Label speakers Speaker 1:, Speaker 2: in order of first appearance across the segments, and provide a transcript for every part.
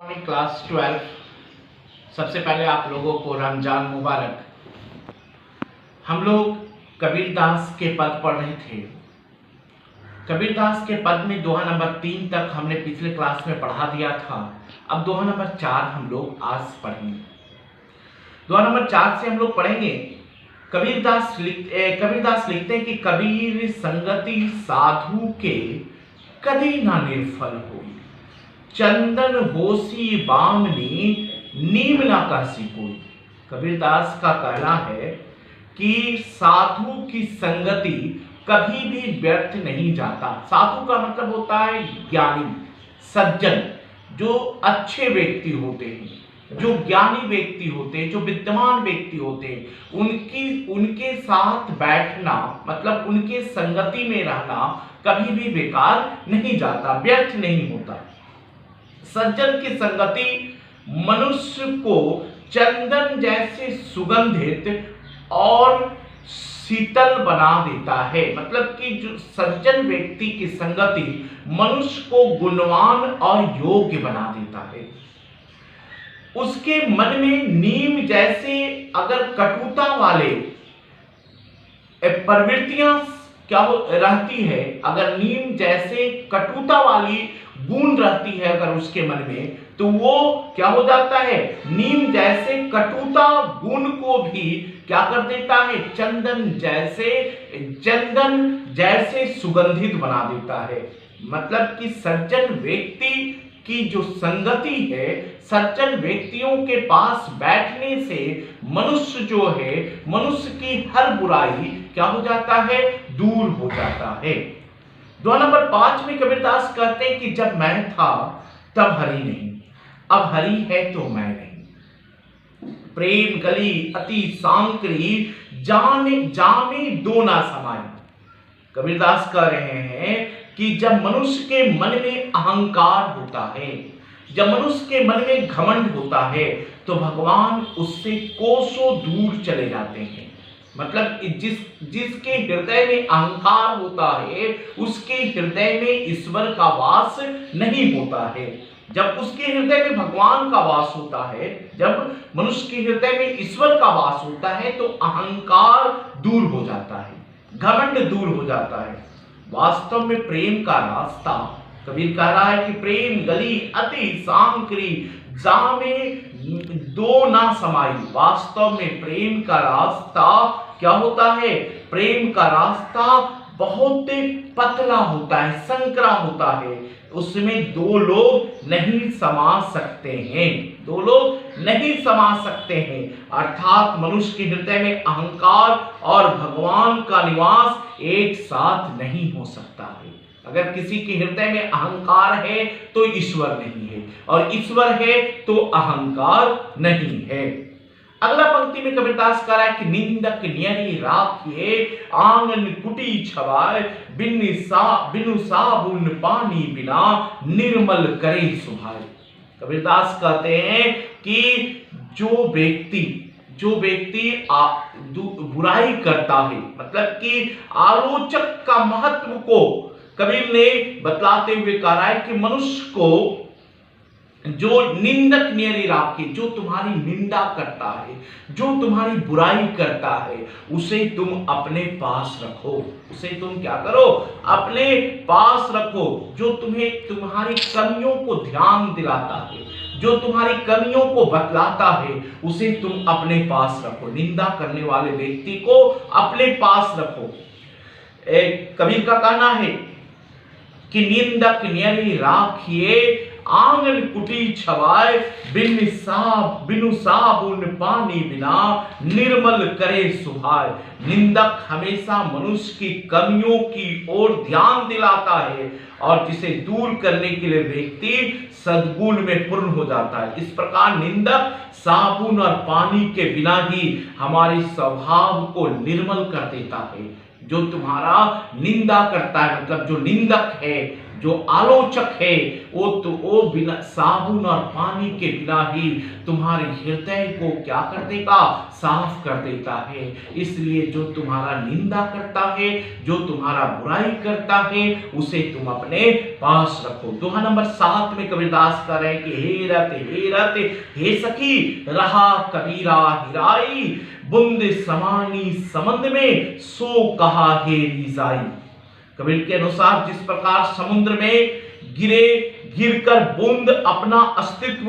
Speaker 1: Morning class 12। सबसे पहले आप लोगों को रमजान मुबारक। हम लोग कबीरदास के पद पढ़ रहे थे। कबीरदास के पद में दोहा नंबर 3 तक हमने पिछले क्लास में पढ़ा दिया था। अब दोहा नंबर 4 हम लोग आज पढ़ेंगे। दोहा नंबर 4 से हम लोग पढ़ेंगे। कबीरदास लिखते हैं कि कबीर संगति साधु के कभी ना निर्फल होई, चंदन होसी बामनी नीम ना कहसी कोई। कबीरदास का कहना है कि साधु की संगति कभी भी व्यर्थ नहीं जाता। साधु का मतलब होता है ज्ञानी, सज्जन, जो अच्छे व्यक्ति होते हैं, जो ज्ञानी व्यक्ति होते हैं, जो विद्वान व्यक्ति होते हैं, उनके साथ बैठना मतलब उनके संगति में रहना कभी भी बेकार नहीं जाता, व्यर्थ नहीं होता। सज्जन की संगति मनुष्य को चंदन जैसे सुगंधित और शीतल बना देता है। मतलब कि जो सज्जन व्यक्ति की संगति मनुष्य को गुणवान और योग्य बना देता है। उसके मन में नीम जैसे अगर कटुता वाले प्रवृत्तियां क्या रहती है, अगर नीम जैसे कटुता वाली गुण रहती है अगर उसके मन में, तो वो क्या हो जाता है, नीम जैसे कटुता गुण को भी क्या कर देता है, चंदन जैसे सुगंधित बना देता है। मतलब कि सज्जन व्यक्ति की जो संगति है, सज्जन व्यक्तियों के पास बैठने से मनुष्य जो है, मनुष्य की हर बुराई क्या हो जाता है, दूर हो जाता है। दोहा नंबर 5 में कबीरदास कहते हैं कि जब मैं था तब हरि नहीं, अब हरि है तो मैं नहीं। प्रेम गली अति सांकरी जामे दो ना समाई। कबीरदास कह रहे हैं कि जब मनुष्य के मन में अहंकार होता है, जब मनुष्य के मन में घमंड होता है, तो भगवान उससे कोसों दूर चले जाते हैं। मतलब जिसके हृदय में अहंकार होता है, उसके हृदय में ईश्वर का वास नहीं होता है। जब उसके हृदय में भगवान का वास होता है, जब मनुष्य के हृदय में ईश्वर का वास होता है, तो अहंकार दूर हो जाता है, घमंड दूर हो जाता है। वास्तव में प्रेम का रास्ता, कबीर कह रहा है कि प्रेम गली अति सांकरी जामे दो ना समाई। वास्तव में प्रेम का रास्ता क्या होता है, प्रेम का रास्ता बहुत पतला होता है, संकरा होता है, उसमें दो लोग नहीं समा सकते हैं, दो लोग नहीं समा सकते हैं। अर्थात मनुष्य के हृदय में अहंकार और भगवान का निवास एक साथ नहीं हो सकता है। अगर किसी के हृदय में अहंकार है तो ईश्वर नहीं है, और ईश्वर है तो अहंकार नहीं है। अगला पंक्ति में कबीरदास कह रहा है कि निंदक न्यरी राखिए आंगन कुटी छवाए बिनु साबुन पानी बिना निर्मल करे सुभाए। कबीरदास कहते हैं कि जो व्यक्ति बुराई करता है, मतलब कि आलोचक का महत्व को कबीर ने बतलाते हुए कह रहा है कि मनुष्य को जो निंदक न्यरी राखी, जो तुम्हारी निंदा करता है, जो तुम्हारी बुराई करता है, उसे तुम अपने पास रखो, उसे तुम क्या करो, अपने पास रखो। जो तुम्हें तुम्हारी कमियों को ध्यान दिलाता है, जो तुम्हारी कमियों को बतलाता है, उसे तुम अपने पास रखो। निंदा करने वाले व्यक्ति को अपने पास रखो। कबीर का कहना है कि निंदक न्यरी राखिए आंगन कुटी छवाए बिनु साबुन पानी बिना निर्मल करे सुभाए। निंदक हमेशा मनुष्य की कमियों की ओर ध्यान दिलाता है, और जिसे दूर करने के लिए व्यक्ति सद्गुण में पूर्ण हो जाता है। इस प्रकार निंदक साबुन और पानी के बिना ही हमारे स्वभाव को निर्मल कर देता है। जो तुम्हारा निंदा करता है, मतलब जो निंदक है, जो आलोचक है वो बिना साबुन और पानी के बिना ही तुम्हारे हृदय को क्या कर देगा, साफ कर देता है। इसलिए जो तुम्हारा निंदा करता है, जो तुम्हारा बुराई करता है, उसे तुम अपने पास रखो। दोहा नंबर 7 में कबीरदास कह रहे हैं कि हे रत हे सखी रहा कबीरा हिराई, बूंद समानी समंद में सो कहा हे रिजाई। कबीर के अनुसार जिस प्रकार समुद्र में गिरकर बूंद अपना अस्तित्व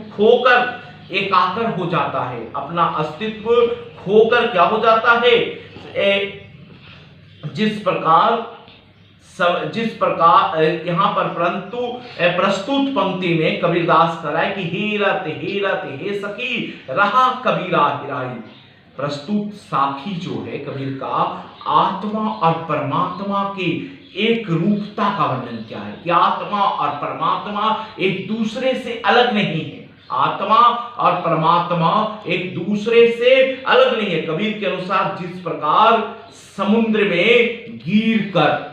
Speaker 1: खोकर एकाकर हो जाता है, अपना अस्तित्व खोकर क्या हो जाता है, जिस प्रकार यहाँ पर प्रस्तुत पंक्ति में कबीरदास कह रहा है कि हे रत हे सखी रहा कबीरा हिराई। प्रस्तुत साखी जो है कबीर का, आत्मा और परमात्मा की एक रूपता का वर्णन क्या है कि आत्मा और परमात्मा एक दूसरे से अलग नहीं है। आत्मा और परमात्मा एक दूसरे से अलग नहीं है। कबीर के अनुसार जिस प्रकार समुद्र में गिरकर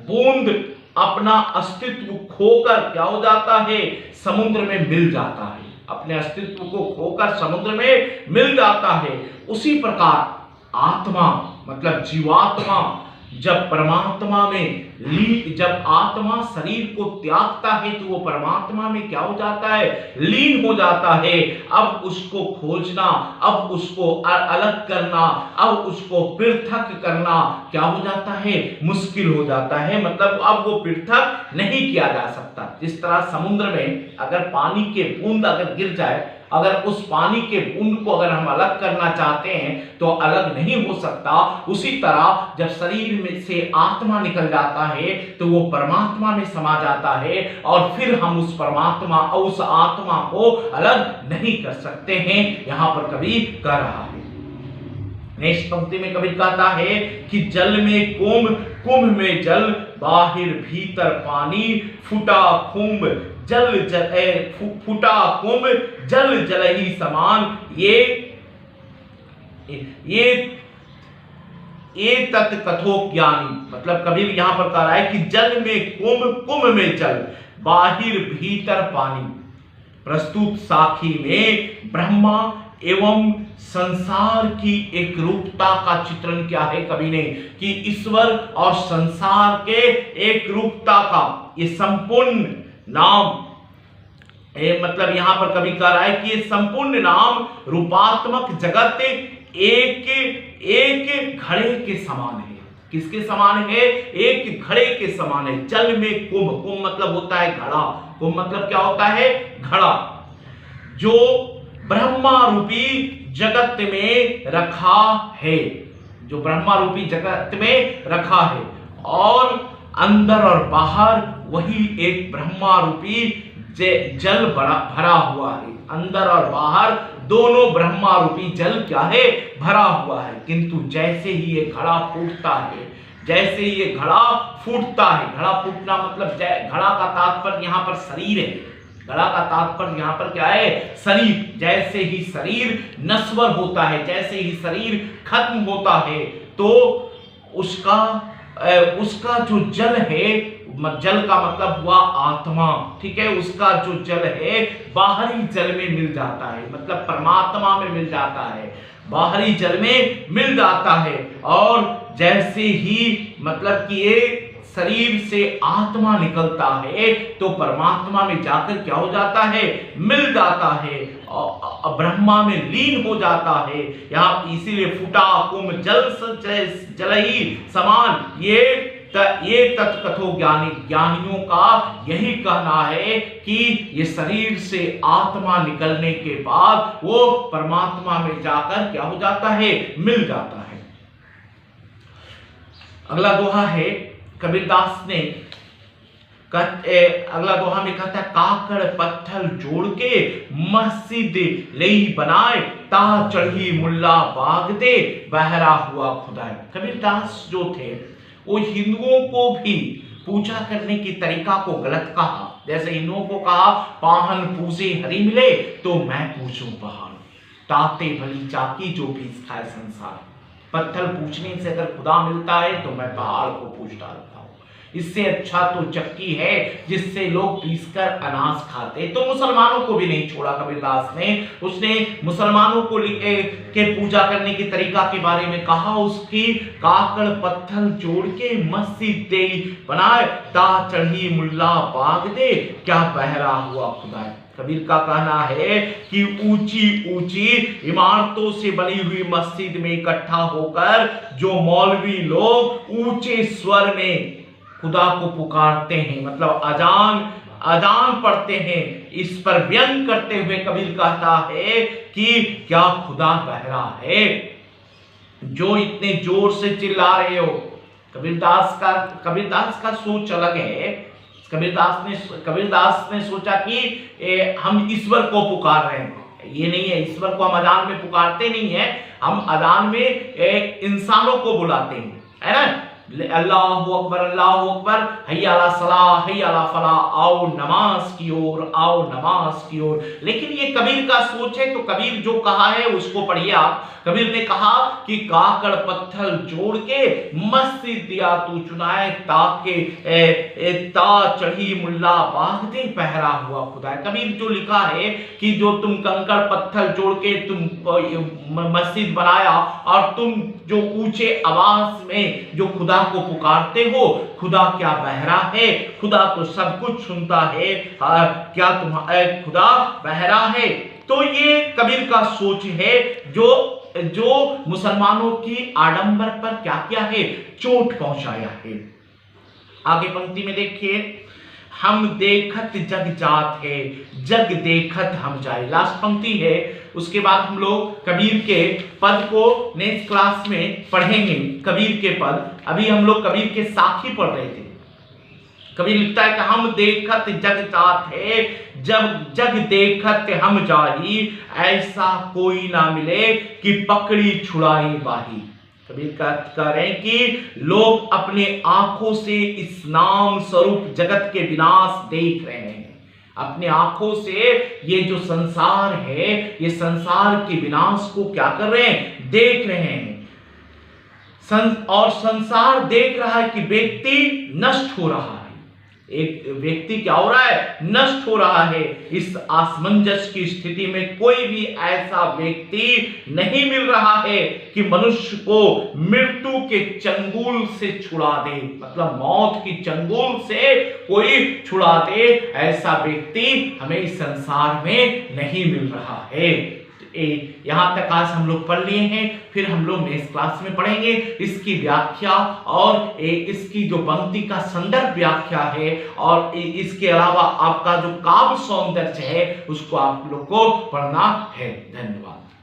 Speaker 1: बूंद अपना अस्तित्व खोकर क्या हो जाता है, समुद्र में मिल जाता है, अपने अस्तित्व को खोकर समुद्र में मिल जाता है, उसी प्रकार आत्मा मतलब जीवात्मा जब आत्मा शरीर को त्यागता है तो वो परमात्मा में क्या हो जाता है, लीन हो जाता है। अब उसको खोजना, अब उसको अलग करना, अब उसको पृथक करना क्या हो जाता है, मुश्किल हो जाता है। मतलब अब वो पृथक नहीं किया जा सकता। जिस तरह समुद्र में अगर पानी के बूंद अगर गिर जाए, अगर उस पानी के बूंद को अगर हम अलग करना चाहते हैं तो अलग नहीं हो सकता। उसी तरह जब शरीर में से आत्मा निकल जाता है तो वो परमात्मा में समा जाता है और फिर हम उस आत्मा को अलग नहीं कर सकते हैं। यहां पर कबीर कह रहा है, नेक्स्ट पंक्ति में कबीर कहता है कि जल में कुंभ में जल, बाहिर भीतर पानी, फूटा कुंभ जल ही समान। ये तत् कथो ज्ञानी। मतलब कबीर यहां पर कह रहा है कि जल में कुंभ में जल, बाहिर भीतर पानी। प्रस्तुत साखी में ब्रह्मा एवं संसार की एक रूपता का चित्रण क्या है कवि ने, कि ईश्वर और संसार के एक रूपता का ये संपूर्ण नाम मतलब यहां पर कवि कह रहा है कि ये संपूर्ण नाम रूपात्मक जगत एक घड़े के समान है। किसके समान है, एक घड़े के समान है। जल में कुंभ मतलब होता है घड़ा, कुंभ मतलब क्या होता है, घड़ा, जो ब्रह्मा रूपी जगत में रखा है, जो ब्रह्मा रूपी जगत में रखा है, और अंदर और बाहर वही एक ब्रह्मा रूपी जल भरा हुआ है। अंदर और बाहर दोनों ब्रह्मा रूपी जल क्या है, भरा हुआ है। किंतु जैसे ही ये घड़ा फूटता है, जैसे ही ये घड़ा फूटता है, घड़ा फूटना मतलब घड़ा का तात्पर्य यहाँ पर शरीर है, घड़ा का तात्पर्य यहाँ पर क्या है, शरीर। जैसे ही शरीर नश्वर होता है, जैसे ही शरीर खत्म होता है, तो उसका जो जल है, जल का मतलब हुआ आत्मा, ठीक है, उसका जो जल है बाहरी जल में मिल जाता है, मतलब परमात्मा में मिल जाता है, बाहरी जल में मिल जाता है। और जैसे ही मतलब कि ये शरीर से आत्मा निकलता है तो परमात्मा में जाकर क्या हो जाता है, मिल जाता है, और ब्रह्मा में लीन हो जाता है। यहाँ इसीलिए फूटा कुंभ जल ही समान, ये तत्कथो ज्ञानियों का यही कहना है कि ये शरीर से आत्मा निकलने के बाद वो परमात्मा में जाकर क्या हो जाता है, मिल जाता है। अगला दोहा है कबीरदास ने अगला दोहा में कहता है, काकड़ पत्थर जोड़ के मस्जिद लई बनाए, ता चढ़ी मुल्ला बाग दे, बहरा हुआ खुदाए। कबीरदास जो थे वो हिंदुओं को भी पूजा करने की तरीका को गलत कहा। जैसे हिंदुओं को कहा पाहन पूजे हरि मिले तो मैं पूजूं पहाड़, ताते भली चाकी जो भी खाए संसार। पत्थर पूछने से अगर खुदा मिलता है तो मैं पहाड़ को पूछ डालता हूँ। इससे अच्छा तो चक्की है जिससे लोग पीसकर अनाज खाते। तो मुसलमानों को भी नहीं छोड़ा कबीरदास ने। उसने मुसलमानों को के पूजा करने के तरीका के बारे में कहा। उसकी काकड़ पत्थर जोड़ के मस्जिद दे बनाए, ता चढ़ी मुल्ला बाग दे, क्या बहरा हुआ खुदा। कबीर का कहना है कि ऊंची ऊंची इमारतों से बनी हुई मस्जिद में इकट्ठा होकर जो मौलवी लोग ऊंचे स्वर में खुदा को पुकारते हैं, मतलब अजान पढ़ते हैं, इस पर व्यंग करते हुए कबीर कहता है कि क्या खुदा बहरा है जो इतने जोर से चिल्ला रहे हो। कबीरदास का सोच अलग है। कबीरदास ने सोचा कि हम ईश्वर को पुकार रहे हैं। ये नहीं है, ईश्वर को हम अजान में पुकारते नहीं है, हम अजान में इंसानों को बुलाते हैं, है ना। अल्लाहु अकबर, हैया अला सलाह, हैया अला फलाह, आओ नमाज की ओर, आओ नमाज की ओर। लेकिन ये कबीर का सोच है। तो कबीर जो कहा है उसको पढ़िए आप। कबीर ने कहा कि काकड़ पत्थर जोड़ के मस्जिद दिया तू चुनाए, ताके ता चढ़ी मुल्ला बाग दे, पहरा हुआ खुदा। कबीर जो लिखा है कि जो तुम कंकड़ पत्थर जोड़ के तुम मस्जिद बनाया और तुम जो ऊंचे आवाज में जो खुदा को पुकारते हो, खुदा क्या बहरा है? खुदा तो सब कुछ सुनता है, क्या तुम्हारा खुदा बहरा है? तो ये कबीर का सोच है जो मुसलमानों की आडंबर पर क्या किया है, चोट पहुंचाया है। आगे पंक्ति में देखिए, हम देखत जग जात है, जग देखत हम जाए। लास्ट पंक्ति है। उसके बाद हम लोग कबीर के पद को नेक्स्ट क्लास में पढ़ेंगे। कबीर के पद, अभी हम लोग कबीर के साखी पढ़ रहे थे। कबीर लिखता है कि हम देखत जग जात है, जब जग देखत हम जाही, ऐसा कोई ना मिले कि पकड़ी छुड़ाई बाही। कबीर कह रहे हैं कि लोग अपने आंखों से इस नाम स्वरूप जगत के विनाश देख रहे हैं। अपने आंखों से ये जो संसार है, ये संसार के विनाश को क्या कर रहे हैं, देख रहे हैं। और संसार देख रहा है कि व्यक्ति नष्ट हो रहा है। एक व्यक्ति क्या हो रहा है, नष्ट हो रहा है। इस असमंजस की स्थिति में कोई भी ऐसा व्यक्ति नहीं मिल रहा है कि मनुष्य को मृत्यु के चंगुल से छुड़ा दे, मतलब मौत की चंगुल से कोई छुड़ा दे, ऐसा व्यक्ति हमें इस संसार में नहीं मिल रहा है। यहां तक आज हम लोग पढ़ लिए हैं। फिर हम लोग नेक्स्ट क्लास में पढ़ेंगे इसकी व्याख्या और इसकी जो पंक्ति का संदर्भ व्याख्या है, और इसके अलावा आपका जो काव्य सौंदर्य है उसको आप लोग को पढ़ना है। धन्यवाद।